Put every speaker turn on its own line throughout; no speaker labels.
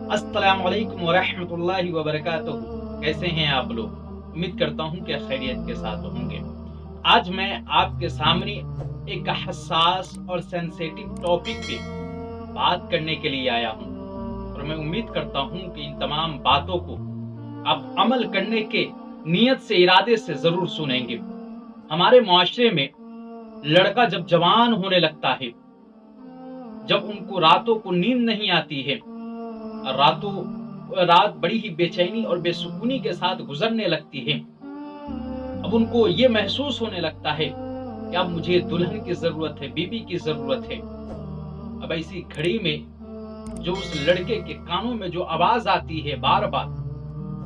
अस्सलाम वालेकुम वरहमतुल्लाहि वबरकातुहू। कैसे हैं आप लोग? उम्मीद करता हूं कि खैरियत के साथ होंगे। आज मैं आपके सामने एक हसास और सेंसिटिव टॉपिक पे बात करने के लिए आया हूं और मैं उम्मीद करता हूं कि इन तमाम बातों को आप अमल करने के नियत से, इरादे से जरूर सुनेंगे। हमारे मुआशरे में लड़का जब जवान होने लगता है, जब उनको रातों को नींद नहीं आती है, रात बड़ी ही बेचैनी और बेसुकूनी के साथ गुजरने लगती है, अब उनको ये महसूस होने लगता है कि अब मुझे दुल्हन की जरूरत है, बीबी की जरूरत है। अब ऐसी घड़ी में जो उस लड़के के कानों में जो आवाज आती है बार बार,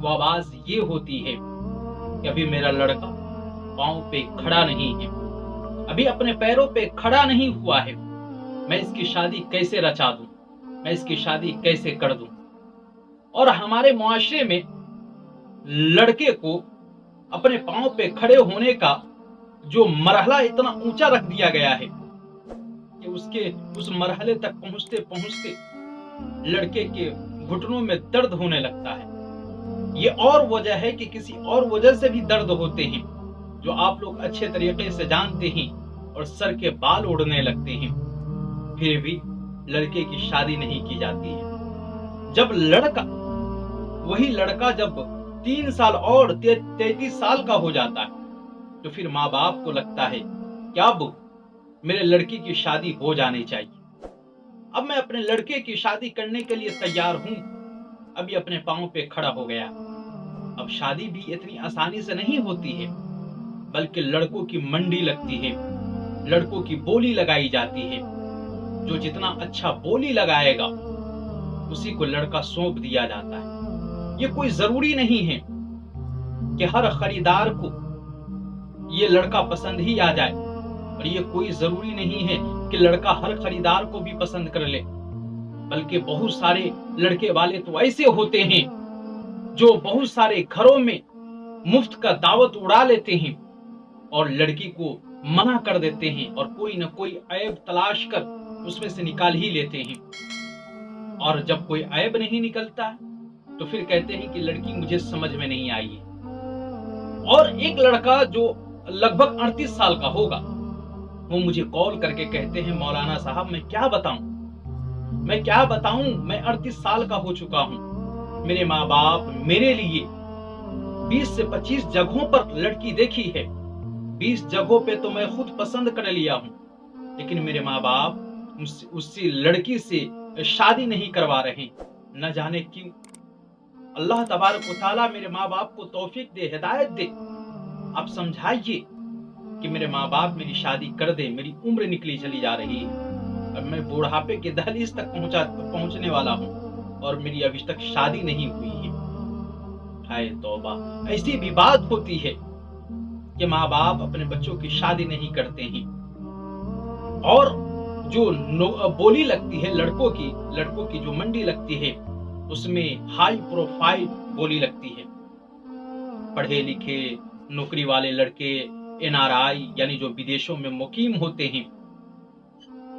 वो आवाज ये होती है कि अभी मेरा लड़का पांव पे खड़ा नहीं है, अभी अपने पैरों पे खड़ा नहीं हुआ है, मैं इसकी शादी कैसे रचा दूं, मैं इसकी शादी कैसे कर दूं। और हमारे मुआशरे में लड़के को अपने पांव पे खड़े होने का जो मरहला इतना ऊंचा रख दिया गया है कि उसके उस मरहले तक पहुंचते पहुंचते लड़के के घुटनों में दर्द होने लगता है। ये और वजह है कि किसी और वजह से भी दर्द होते हैं जो आप लोग अच्छे तरीके से जानते हैं, और सर के बाल उड़ने लगते हैं, फिर भी लड़के की शादी नहीं की जाती है। जब वही लड़का जब 3 साल और 33 साल का हो जाता है, तो फिर माँ बाप को लगता है कि अब मेरे लड़की की शादी हो जानी चाहिए, अब मैं अपने लड़के की शादी करने के लिए तैयार हूं, अभी अपने पांव पे खड़ा हो गया। अब शादी भी इतनी आसानी से नहीं होती है, बल्कि लड़कों की मंडी लगती है, लड़कों की बोली लगाई जाती है। जो जितना अच्छा बोली लगाएगा उसी को लड़का सौंप दिया जाता है। ये कोई जरूरी नहीं है कि हर खरीदार को ये लड़का पसंद ही आ जाए, और ये कोई जरूरी नहीं है कि लड़का हर खरीदार को भी पसंद कर ले, बल्कि बहुत सारे लड़के वाले तो ऐसे होते हैं जो बहुत सारे घरों में मुफ्त का दावत उड़ा लेते हैं और लड़की को मना कर देते हैं, और कोई न कोई ऐब तलाश कर उसमें से निकाल ही लेते हैं। और जब कोई ऐब नहीं निकलता तो फिर कहते हैं कि लड़की मुझे समझ में नहीं आई है। और एक लड़का जो लगभग 38 साल का होगा, वो मुझे कॉल करके कहते हैं, मौलाना साहब मैं क्या बताऊं, मैं 38 साल का हो चुका हूं, मेरे माँ बाप मेरे लिए 20 से 25 जगहों पर लड़की देखी है, 20 जगहों पे तो मैं खुद पसंद कर लिया हूं, लेकिन मेरे माँ बाप उससे लड़की से शादी नहीं करवा रहे, न जाने क्यों। अल्लाह तबारक व तआला मेरे माँ बाप को तौफीक दे, हिदायत दे। आप समझाइए कि मेरे माँ बाप मेरी शादी कर दे, मेरी उम्र निकली चली जा रही है, अब मैं बुढ़ापे के दहलीज तक पहुंचने वाला हूं और मेरी अभी तक शादी नहीं हुई है। हाय तौबा, ऐसी भी बात होती है कि माँ बाप अपने बच्चों की शादी नहीं करते हैं, और जो बोली लगती है लड़कों की जो मंडी लगती है, उसमें हाई प्रोफाइल बोली लगती है। पढ़े लिखे नौकरी वाले लड़के, एनआरआई यानी जो विदेशों में मुकीम होते हैं,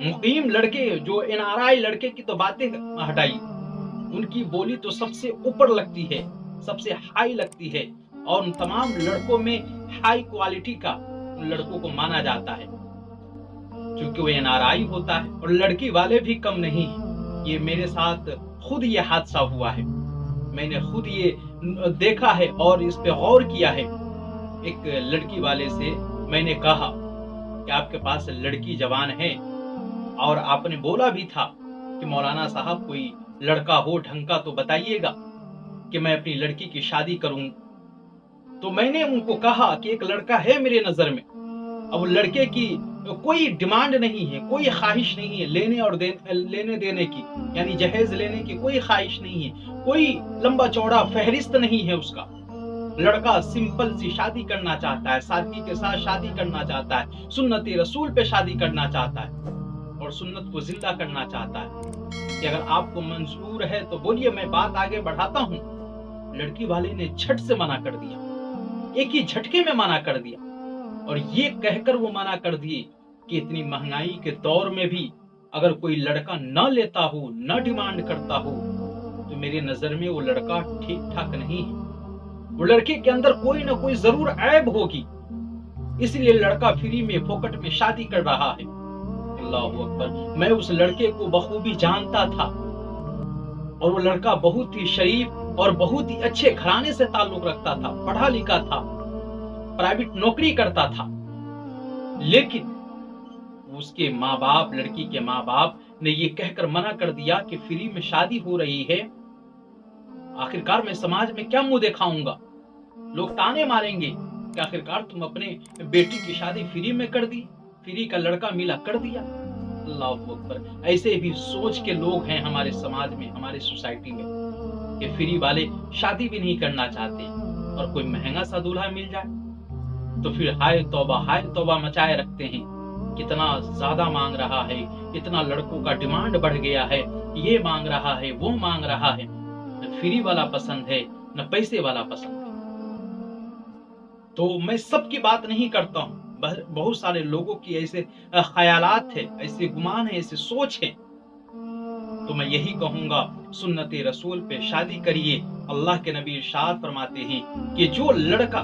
मुकीम लड़के, जो एनआरआई लड़के की तो बातें हटाई, उनकी बोली तो सबसे ऊपर लगती है, सबसे हाई लगती है, और उन तमाम लड़कों में हाई क्वालिटी का उन लड़कों को माना जाता है, क्योंकि वो एनआरआई होता है। और लड़की वाले भी कम नहीं है। ये मेरे साथ खुद ये हादसा हुआ है, मैंने खुद ये देखा है और इस पे गौर किया है। एक लड़की वाले से मैंने कहा कि आपके पास लड़की जवान है, और आपने बोला भी था कि मौलाना साहब कोई लड़का हो ढंग का तो बताइएगा कि मैं अपनी लड़की की शादी करूं। तो मैंने उनको कहा कि एक लड़का है मेरे नजर में, अब लड़के की कोई डिमांड नहीं है, कोई ख्वाहिश नहीं है लेने देने की, यानी जहेज लेने की कोई ख्वाहिश नहीं है, कोई लंबा चौड़ा फहरिस्त नहीं है उसका। लड़का सिंपल सी शादी करना चाहता है, सादगी के साथ शादी करना चाहता है, सुन्नत रसूल पे शादी करना चाहता है, और सुन्नत को जिंदा करना चाहता है। कि अगर आपको मंजूर है तो बोलिए, मैं बात आगे बढ़ाता हूँ। लड़की वाले ने झट से मना कर दिया, एक ही झटके में मना कर दिया, और ये कहकर वो मना कर दिए कि इतनी महंगाई के दौर में भी अगर कोई लड़का न लेता हो, न डिमांड करता हो, तो मेरी नजर में वो लड़का ठीक ठाक नहीं है। वो लड़के के अंदर कोई ना कोई जरूर ऐब होगी, इसलिए लड़का फ्री में फोकट में शादी कर रहा है। अल्लाह अकबर। मैं उस लड़के को बखूबी जानता था और वो लड़का बहुत ही शरीफ और बहुत ही अच्छे घराने से ताल्लुक रखता था, पढ़ा लिखा था, प्राइवेट नौकरी करता था। लेकिन उसके माँ बाप, लड़की के माँ बाप ने ये कहकर मना कर दिया कि फ्री में शादी हो रही है, आखिरकार मैं समाज में क्या मुंह दिखाऊंगा, लोग ताने मारेंगे कि आखिरकार तुम अपने बेटी की शादी फ्री में कर दी, फ्री का लड़का मिला कर दिया। अल्लाह अकबर। ऐसे भी सोच के लोग हैं हमारे समाज में, हमारे सोसाइटी में, कि फ्री वाले शादी भी नहीं करना चाहते और कोई महंगा सा दूल्हा मिल जाए तो फिर हाय तौबा मचाए रखते हैं। कितना ज्यादा मांग रहा है, इतना लड़कों का डिमांड बढ़ गया है, ये मांग रहा है, वो मांग रहा है। न फ्री वाला पसंद है, न पैसे वाला पसंद है। तो मैं सबकी बात नहीं करता हूँ, बहुत सारे लोगों की ऐसे ख्यालात है, ऐसे गुमान है, ऐसे सोच है। तो मैं यही कहूंगा, सुन्नते रसूल पे शादी करिए। अल्लाह के नबी इरशाद फरमाते हैं कि जो लड़का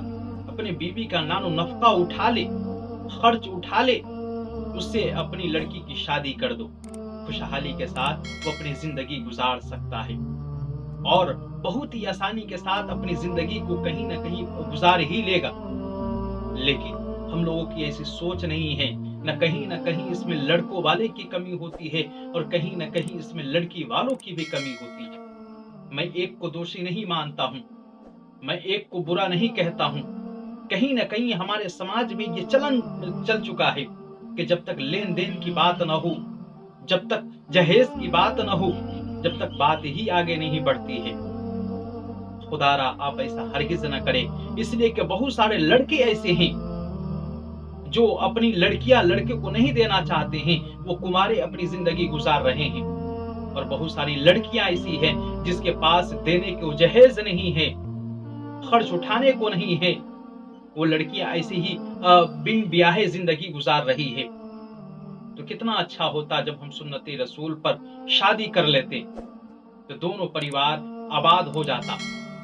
अपने बीवी का नानो नफका उठा ले, खर्च उठा ले, उससे अपनी लड़की की शादी कर दो। खुशहाली के साथ वो अपनी जिंदगी गुजार सकता है और बहुत ही आसानी के साथ अपनी जिंदगी को कहीं ना कहीं गुजार ही लेगा। लेकिन हम लोगों की ऐसी सोच नहीं है, न कहीं इसमें लड़कों वाले की कमी होती है और कहीं न कहीं इसमें लड़की वालों की भी कमी होती है। मैं एक को दोषी नहीं मानता हूँ, मैं एक को बुरा नहीं कहता हूँ। कहीं न कहीं हमारे समाज में ये चलन चल चुका है कि जब तक लेन देन की बात न हो, जब तक जहेज की बात न हो, जब तक बात ही आगे नहीं बढ़ती है। खुदारा आप ऐसा हरगिज न करें, इसलिए कि बहुत सारे लड़के ऐसे हैं जो अपनी लड़कियां लड़के को नहीं देना चाहते हैं, वो कुमारे अपनी जिंदगी गुजार रहे हैं। और बहुत सारी लड़कियां ऐसी हैं जिसके पास देने को जहेज नहीं है, खर्च उठाने को नहीं है, वो लड़कियां ऐसे ही बिन ब्याहे जिंदगी गुजार रही है। तो कितना अच्छा होता जब हम सुन्नते रसूल पर शादी कर लेते, तो दोनों परिवार आबाद हो जाता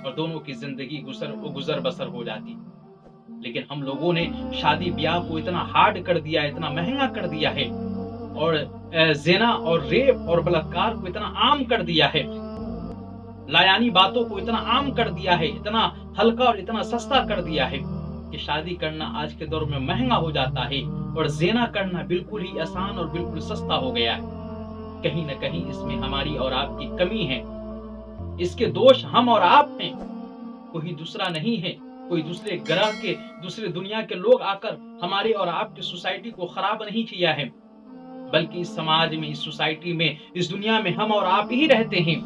और दोनों की जिंदगी गुजर बसर हो जाती। लेकिन हम लोगों ने शादी ब्याह को इतना हार्ड कर दिया, इतना महंगा कर दिया है, और ज़िना और रेप और बलात्कार को इतना आम कर दिया है, लायानी बातों को इतना आम कर दिया है, इतना हल्का और इतना सस्ता कर दिया है कि शादी करना आज के दौर में महंगा हो जाता है और ज़िना करना बिल्कुल ही आसान और बिल्कुल सस्ता हो गया है। कहीं न कहीं इसमें हमारी और आपकी कमी है, इसके दोष हम और आप हैं, कोई दूसरा नहीं है। कोई दूसरे ग्रह के, दूसरे दुनिया के लोग आकर हमारे और आपकी सोसाइटी को खराब नहीं किया है, बल्कि इस समाज में, इस सोसाइटी में, इस दुनिया में हम और आप ही रहते हैं।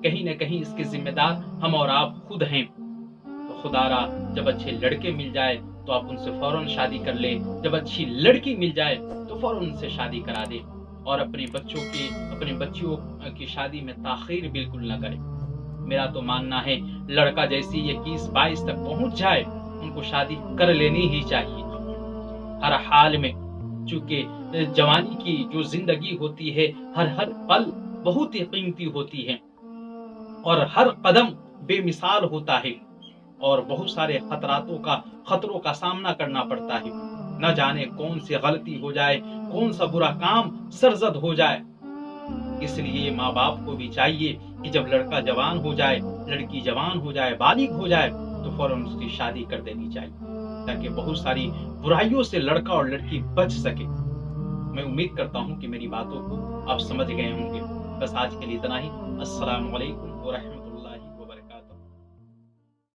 कहीं न कहीं इसके जिम्मेदार हम और आप खुद हैं। तो खुदारा जब अच्छे लड़के मिल जाए तो आप उनसे फौरन शादी कर ले, जब अच्छी लड़की मिल जाए तो फौरन उनसे शादी करा दे और अपने बच्चियों की शादी में ताखीर बिल्कुल न करे। मेरा तो मानना है लड़का जैसी 21-22 तक पहुंच जाए उनको शादी कर लेनी ही चाहिए हर हाल में, चूंकि जवानी की जो जिंदगी होती है हर पल बहुत ही कीमती होती है और हर कदम बेमिसाल होता है और बहुत सारे खतरों का सामना करना पड़ता है। न जाने कौन सी गलती हो जाए, कौन सा बुरा काम सरजद हो जाए। इसलिए माँ बाप को भी चाहिए कि जब लड़का जवान हो जाए, लड़की जवान हो जाए, बालिग हो जाए तो फौरन उसकी शादी कर देनी चाहिए, ताकि बहुत सारी बुराइयों से लड़का और लड़की बच सके। मैं उम्मीद करता हूँ कि मेरी बातों को आप समझ गए होंगे। बस आज के लिए इतना ही। अस्सलाम वालेकुम व रहमतुल्लाह।